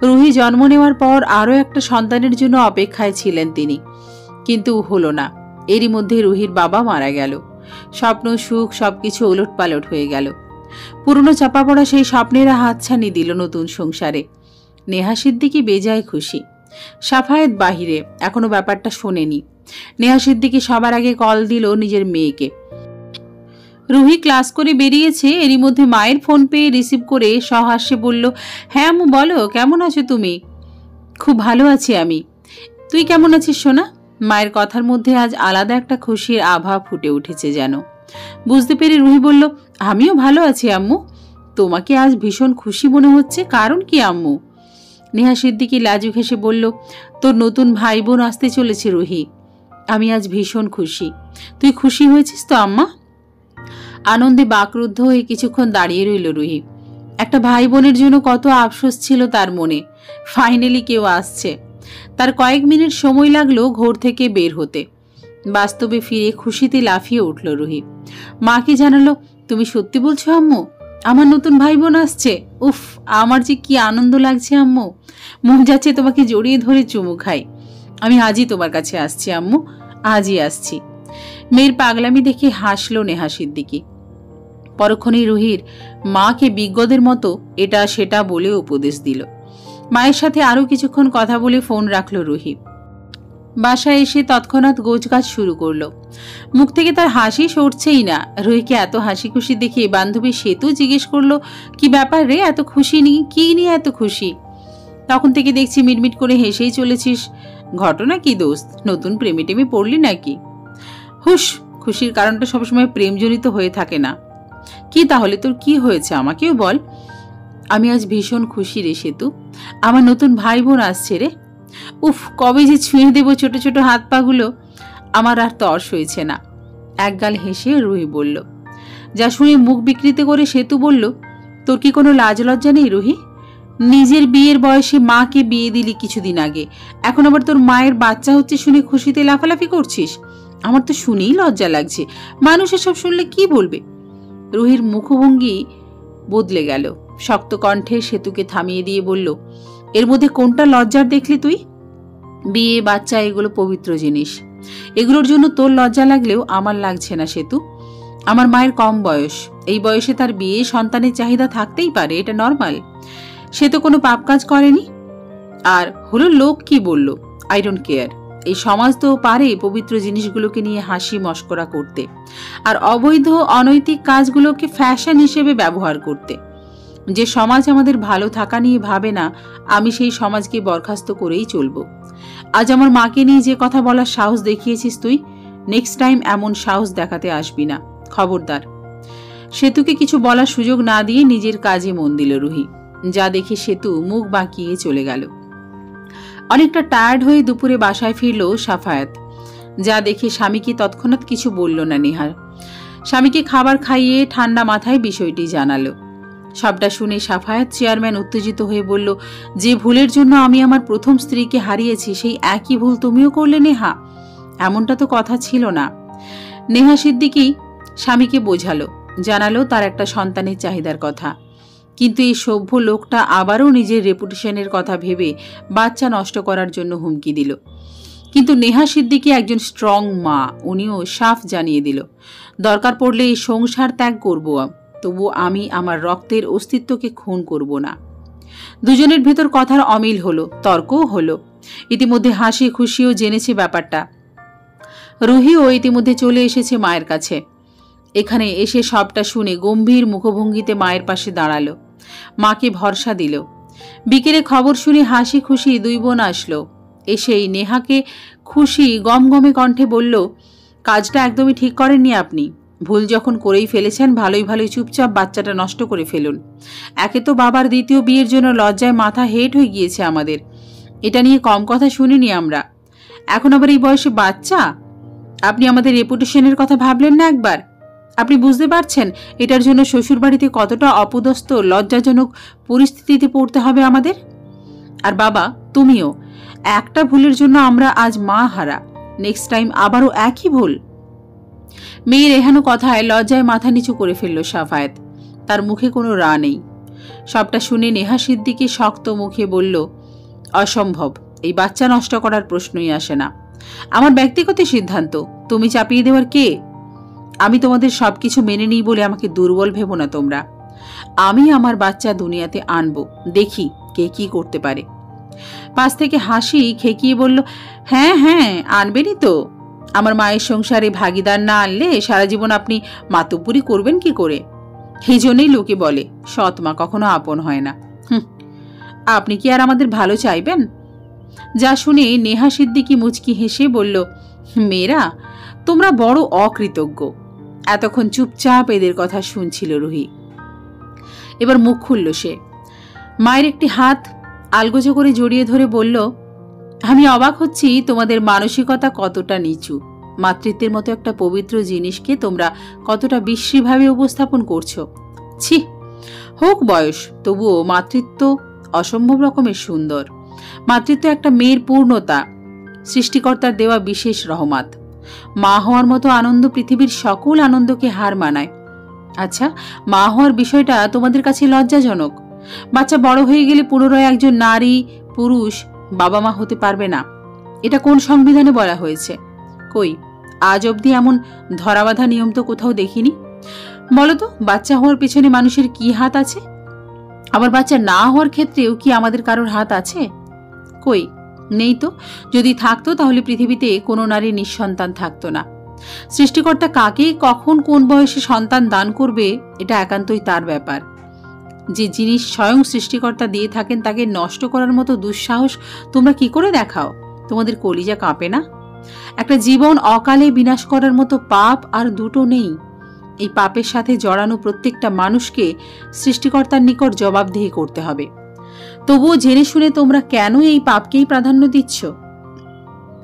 রুহি জন্ম নেওয়ার পর আরও একটা সন্তানের জন্য অপেক্ষায় ছিলেন তিনি, কিন্তু হলো না। এরই মধ্যে রুহির বাবা মারা গেল। স্বপ্ন সুখ সবকিছু ওলটপালট হয়ে গেল। পুরনো চাপা পড়া সেই স্বপ্নেরা হাতছানি দিল নতুন সংসারে। নেহা সিদ্দিকী বেজায় খুশি। সাফায়েত বাহিরে, এখনো ব্যাপারটা শোনেনি। নেহা সিদ্দিকী সবার আগে কল দিল নিজের মেয়েকে। রুহি ক্লাস করে বেরিয়েছে। এরই মধ্যে মায়ের ফোন পেয়ে রিসিভ করে সহাস্যে বলল, হ্যাঁ আম্মু বলো, কেমন আছো তুমি? খুব ভালো আছি আমি। তুই কেমন আছিস সোনা? মায়ের কথার মধ্যে আজ আলাদা একটা খুশির আভা ফুটে উঠেছে যেন। বুঝতে পেরে রুহি বলল, আমিও ভালো আছি আম্মু। তোমাকে আজ ভীষণ খুশি মনে হচ্ছে, কারণ কি আম্মু? নেহা সিদ্দিকী লাজুক হেসে বলল, তোর নতুন ভাই বোন আসতে চলেছে রুহি। আমি আজ ভীষণ খুশি। তুই খুশি হয়েছিস তো আম্মা? আনন্দে বাকরুদ্ধ হয়ে কিছুক্ষণ দাঁড়িয়ে রইল রুহি। একটা ভাই বোনের জন্য কত আফসোস ছিল তার মনে। ফাইনালি কেউ আসছে। তার কয়েক মিনিট সময় লাগলো ঘর থেকে বের হতে। বাস্তবে ফিরে খুশিতে লাফিয়ে উঠল রুহি। মাকে জানালো, তুমি সত্যি বলছো আম্মু? আমার নতুন ভাই বোন আসছে? উফ, আমার যে কি আনন্দ লাগছে আম্মু। মন যাচ্ছে তোমাকে জড়িয়ে ধরে চুমু খাই। আমি আজই তোমার কাছে আসছি আম্মু, আজই আসছি। মেয়ের পাগলামি দেখে হাসলো নেহা সিদ্দিকী। পরক্ষণেই রুহির মাকে বিজ্ঞদের মতো এটা সেটা বলে উপদেশ দিল। মায়ের সাথে আরো কিছুক্ষণ কথা বলে ফোন রাখলো রুহি। বাসায় এসে তৎক্ষণাৎ গোছগাছ শুরু করলো। মুখ থেকে তার হাসি সরছেই না। রুহিকে এত হাসি খুশি দেখে বান্ধবী সেতু জিজ্ঞেস করলো, কি ব্যাপার রে, এত খুশি নি? কি নিয়ে এত খুশি? তখন থেকে দেখছি মিটমিট করে হেসেই চলেছিস। ঘটনা কি দোস্ত, নতুন প্রেমে টেমে পড়লি নাকি? হুস, খুশির কারণটা সবসময় প্রেমজনিত হয়ে থাকে না। কি তাহলে তোর কি হয়েছে আমাকেও বল। আমি আজ ভীষণ খুশি রে সেতু। আমার নতুন ভাই বোন আসছে রে। উফ, কবে যে ছুঁয়ে দেব ছোট ছোট হাত পাগুলো। আমার আর তর্স হয়েছে না। একগাল হেসে রুহি বলল। যা শুনে মুখ বিকৃত করে সেতু বলল, তোর কি কোনো লাজ লজ্জা নেই রুহি? নিজের বিয়ের বয়সে মাকে বিয়ে দিলি কিছুদিন আগে, এখন আবার তোর মায়ের বাচ্চা হচ্ছে শুনে খুশিতে লাফালাফি করছিস। আমার তো শুনেই লজ্জা লাগছে। মানুষ এসব শুনলে কি বলবে? রুহির মুখভঙ্গি বদলে গেল। শক্ত কণ্ঠে সেতুকে থামিয়ে দিয়ে বলল, এর মধ্যে কোনটা লজ্জার দেখলি তুই? বিয়ে বাচ্চা এগুলো পবিত্র জিনিস। এগুলোর জন্য তোর লজ্জা লাগলেও আমার লাগছে না সেতু। আমার মায়ের কম বয়স, এই বয়সে তার বিয়ে সন্তানের চাহিদা থাকতেই পারে, এটা নর্মাল। সে তো কোনো পাপ কাজ করেনি। আর হলো লোক কি বলল, আই ডোন্ট কেয়ার। এই সমাজ তো পারে পবিত্র জিনিসগুলোকে নিয়ে হাসি মস্করা করতে, আর অবৈধ অনৈতিক কাজগুলোকে ফ্যাশন হিসেবে ব্যবহার করতে। যে সমাজ আমাদের ভালো থাকা নিয়ে ভাবে না, আমি সেই সমাজকে বরখাস্ত করেই চলব। আজ আমার মাকে নিয়ে যে কথা বলার সাহস দেখিয়েছিস তুই, নেক্সট টাইম এমন সাহস দেখাতে আসবি না, খবরদার। সেতুকে কিছু বলার সুযোগ না দিয়ে নিজের কাজে মন দিল রুহি। যা দেখে সেতু মুখ বাঁকিয়ে চলে গেল। অনেকটা টায়ার্ড হয়ে দুপুরে বাসায় ফিরল সাফায়াত। যা দেখে স্বামীকে তৎক্ষণাৎ কিছু বলল না নেহার। স্বামীকে খাবার খাইয়ে ঠান্ডা মাথায় বিষয়টি জানালো। সবটা শুনে সাফায়াত চেয়ারম্যান উত্তেজিত হয়ে বলল, যে ভুলের জন্য আমি আমার প্রথম স্ত্রীকে হারিয়েছি সেই একই ভুল তুমিও করলে নেহা? এমনটা তো কথা ছিল না। নেহা সিদ্দিকী স্বামীকে বোঝালো, জানালো তার একটা সন্তানের চাহিদার কথা, কিন্তু এই সভ্য লোকটা আবারও নিজের রেপুটেশনের কথা ভেবে বাচ্চা নষ্ট করার জন্য হুমকি দিল। কিন্তু নেহা সিদ্দিকী একজন স্ট্রং মা, উনিও সাফ জানিয়ে দিল, দরকার পড়লে এই সংসার ত্যাগ করব, তবু আমি আমার রক্তের অস্তিত্বকে খুন করব না। দুজনের ভেতর কথার অমিল হলো, তর্কও হলো। ইতিমধ্যে হাসি খুশিও জেনেছে ব্যাপারটা। রুহিও ইতিমধ্যে চলে এসেছে মায়ের কাছে। এখানে এসে সবটা শুনে গম্ভীর মুখভঙ্গিতে মায়ের পাশে দাঁড়ালো, মাকে ভরসা দিল। বিকেলে খবর শুনে হাসি খুশি দুই বোন আসলো। এসেই নেহাকে খুশি গমগমে কণ্ঠে বলল, কাজটা একদমই ঠিক করেননি আপনি। ভুল যখন করেই ফেলেছেন, ভালোই ভালোই চুপচাপ বাচ্চাটা নষ্ট করে ফেলুন। একে তো বাবার দ্বিতীয় বিয়ের জন্য লজ্জায় মাথা হেট হয়ে গিয়েছে আমাদের, এটা নিয়ে কম কথা শুনিনি আমরা। এখন আবার এই বয়সে বাচ্চা? আপনি আমাদের রেপুটেশনের কথা ভাবলেন না একবার? আপনি বুঝতে পারছেন এটার জন্য শ্বশুরবাড়িতে কতটা অপদস্থ লজ্জাজনক পরিস্থিতিতে পড়তে হবে আমাদের? আর বাবা, তুমিও, একটা ভুলের জন্য আমরা আজ মা হারা, নেক্সট টাইম আবারও একই ভুল। মেয়ের এহেন কথায় লজ্জায় মাথা নিচু করে ফেলল সাফায়াত। তার মুখে কোনো রা নেই। সবটা শুনে নেহা সিদ্দিকী শক্ত মুখে বলল, অসম্ভব, এই বাচ্চা নষ্ট করার প্রশ্নই আসে না। আমার ব্যক্তিগত সিদ্ধান্ত, তুমি চাপিয়ে দেওয়ার কে? আমি তোমাদের সবকিছু মেনে নিই বলে আমাকে দুর্বল ভেবো না তোমরা। আমি আমার বাচ্চা দুনিয়াতে আনবো, দেখি কে কি করতে পারে। পাশ থেকে হাসি খেকিয়ে বলল, হ্যাঁ হ্যাঁ, আনবেনই তো। আমার মায়ের সংসারে ভাগিদার না আনলে সারা জীবন আপনি মাতব্বরি করবেন কি করে? এই জন্যই লোকে বলে সৎ মা কখনো আপন হয় না। আপনি কি আর আমাদের ভালো চাইবেন? যা শুনে নেহা সিদ্দিকী মুচকি হেসে বলল, মেয়েরা তোমরা বড় অকৃতজ্ঞ। এতক্ষণ চুপচাপ এদের কথা শুনছিল রুহি। এবার মুখ খুলল সে। মায়ের একটি হাত আলগোজো করে জড়িয়ে ধরে বলল, আমি অবাক হচ্ছি তোমাদের মানসিকতা কতটা নিচু। মাতৃত্বের মতো একটা পবিত্র জিনিসকে তোমরা কতটা বিশ্রীভাবে উপস্থাপন করছো। ছি, হোক বয়স, তবুও মাতৃত্ব অসম্ভব রকমের সুন্দর। মাতৃত্ব একটা মেয়ের পূর্ণতা, সৃষ্টিকর্তার দেওয়া বিশেষ রহমত। মা হওয়ার মতো আনন্দ পৃথিবীর সকল আনন্দকে হার মানায়। আচ্ছা, মা হওয়ার বিষয়টা তোমাদের কাছে লজ্জাজনক। বাচ্চা বড় হয়ে গেলে পুনরায় একজন নারী পুরুষ বাবা মা হতে পারবে না, এটা কোন সংবিধানে বলা হয়েছে? কই, আজ অবধি এমন ধরাবাঁধা নিয়ম তো কোথাও দেখিনি। বলতো, বাচ্চা হওয়ার পেছনে মানুষের কি হাত আছে? আবার বাচ্চা না হওয়ার ক্ষেত্রেও কি আমাদের কারোর হাত আছে? কই, নেই তো। যদি থাকতো তাহলে পৃথিবীতে কোনো নারী নিঃসন্তান থাকতো না। সৃষ্টিকর্তা কাকে কখন কোন বয়সে সন্তান দান করবে এটা একান্তই তার ব্যাপার। যে জিনিস স্বয়ং সৃষ্টিকর্তা দিয়ে থাকেন তাকে নষ্ট করার মতো দুঃসাহস তোমরা কি করে দেখাও? তোমাদের কলিজা কাঁপে না? একটা জীবন অকালে বিনাশ করার মতো পাপ আর দুটো নেই। এই পাপের সাথে জড়ানো প্রত্যেকটা মানুষকে সৃষ্টিকর্তার নিকট জবাবদিহি করতে হবে। তবুও জেনে শুনে তোমরা কেন এই পাপকেই প্রাধান্য দিচ্ছ?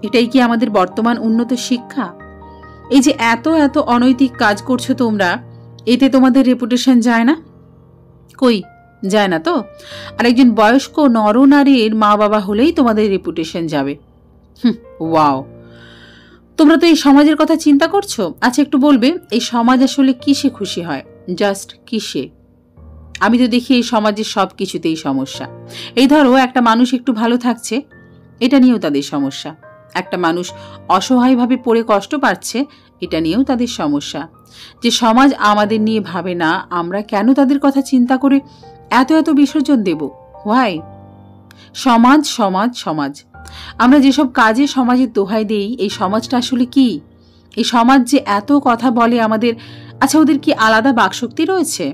এটাই কি আমাদের বর্তমান উন্নত শিক্ষা? এই যে এত এত অনৈতিক কাজ করছো তোমরা, এতে তোমাদের রেপুটেশন যায় না? কই, যায় না তো। আর একজন বয়স্ক নরনারীর মা বাবা হলেই তোমাদের রেপুটেশন যাবে। ওয়াও, তোমরা তো এই সমাজের কথা চিন্তা করছো। আচ্ছা, একটু বলবে এই সমাজ আসলে কিসে খুশি হয়? জাস্ট কিসে? আমি তো দেখি এই সমাজের সব কিছুতেই সমস্যা। এই ধরো, একটা মানুষ একটু ভালো থাকছে, এটা নিয়েও তাদের সমস্যা। একটা মানুষ অসহায়ভাবে পড়ে কষ্ট পাচ্ছে, এটা নিয়েও তাদের সমস্যা। যে সমাজ আমাদের নিয়ে ভাবে না, আমরা কেন তাদের কথা চিন্তা করে এত এত বিসর্জন দেব? হোয়াই? সমাজ সমাজ সমাজ, আমরা যেসব কাজে সমাজের দোহাই দেই, এই সমাজটা আসলে কি? এই সমাজ যে এত কথা বলে আমাদের, আচ্ছা ওদের কি আলাদা বাকশক্তি রয়েছে?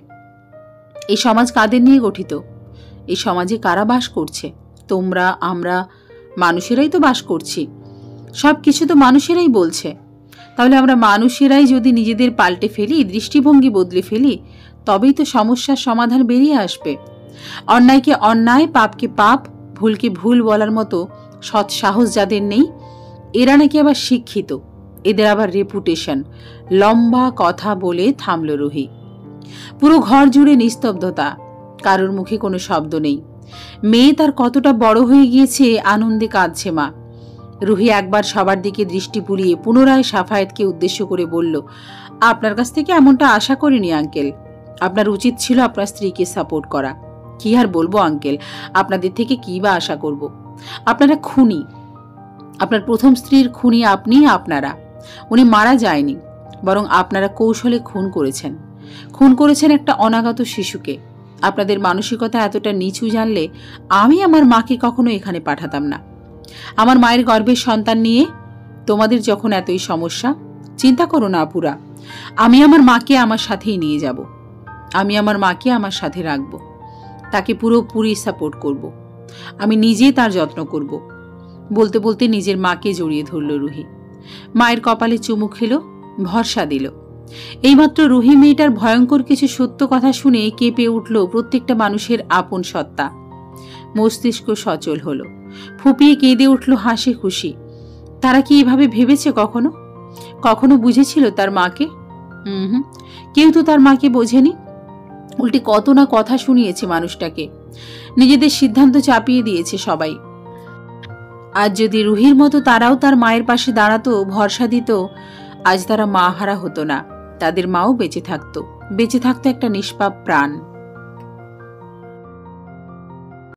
এই সমাজ কাদের নিয়ে গঠিত? এই সমাজে কারা বাস করছে? তোমরা, আমরা মানুষেরাই তো বাস করছি। সব কিছু তো মানুষেরাই বলছে। তাহলে আমরা মানুষেরাই যদি নিজেদের পাল্টে ফেলি, দৃষ্টিভঙ্গি বদলে ফেলি, তবেই তো সমস্যার সমাধান বেরিয়ে আসবে। অন্যায়কে অন্যায়, পাপকে পাপ, ভুলকে ভুল বলার মতো সৎ সাহস যাদের নেই, এরা নাকি আবার শিক্ষিত, এদের আবার রেপুটেশন। লম্বা কথা বলে থামল রুহি। পুরো ঘর জুড়ে নিস্তব্ধতা, কারোর মুখে কোনো শব্দ নেই। মেয়ে তার কতটা বড় হয়ে গিয়েছে আনন্দে কাঁদছে মা। রুহি একবার সবার দিকে দৃষ্টি বুলিয়ে পুনরায় সাফায়েতকে উদ্দেশ্য করে বলল, আপনার কাছ থেকে এমনটা আশা করিনি আঙ্কেল। আপনার উচিত ছিল আপনার স্ত্রীকে সাপোর্ট করা। কি আর বলবো আঙ্কেল, আপনাদের থেকে কি বা আশা করব? আপনারা খুনি। আপনার প্রথম স্ত্রীর খুনি আপনি, আপনারা। উনি মারা যায়নি, বরং আপনারা কৌশলে খুন করেছেন। খুন করেছেন একটা অনাগত শিশুকে। আপনাদের মানসিকতা এতটা নিচু জানলে আমি আমার মাকে কখনো এখানে পাঠাতাম না। আমার মায়ের গর্ভের সন্তান নিয়ে তোমাদের যখন এতই সমস্যা, চিন্তা করো না আপুরা, আমি আমার মাকে আমার সাথেই নিয়ে যাব। আমি আমার মাকে আমার সাথে রাখব, তাকে পুরোপুরি সাপোর্ট করব। আমি নিজে তার যত্ন করব। বলতে বলতে নিজের মাকে জড়িয়ে ধরল রুহি। মায়ের কপালে চুমু খেলো, ভরসা দিল। এইমাত্র রুহি মেয়েটার ভয়ঙ্কর কিছু সত্য কথা শুনে কেঁপে উঠল প্রত্যেকটা মানুষের আপন সত্তা। মস্তিষ্ক সচল হলো, ফুপিয়ে কেঁদে উঠল হাসি খুশি। তারা কি এভাবে ভেবেছে কখনো? কখনো বুঝেছিল তার মাকে? কেউ তো তার মাকে বোঝেনি। উল্টে কত না কথা শুনিয়েছে মানুষটাকে। নিজেদের সিদ্ধান্ত চাপিয়ে দিয়েছে সবাই। আজ যদি রুহির মতো তারাও তার মায়ের পাশে দাঁড়াতো, ভরসা দিত, আজ তারা মা হারা হতো না। তাদের মাও বেঁচে থাকতো একটা নিষ্পাপ প্রাণ।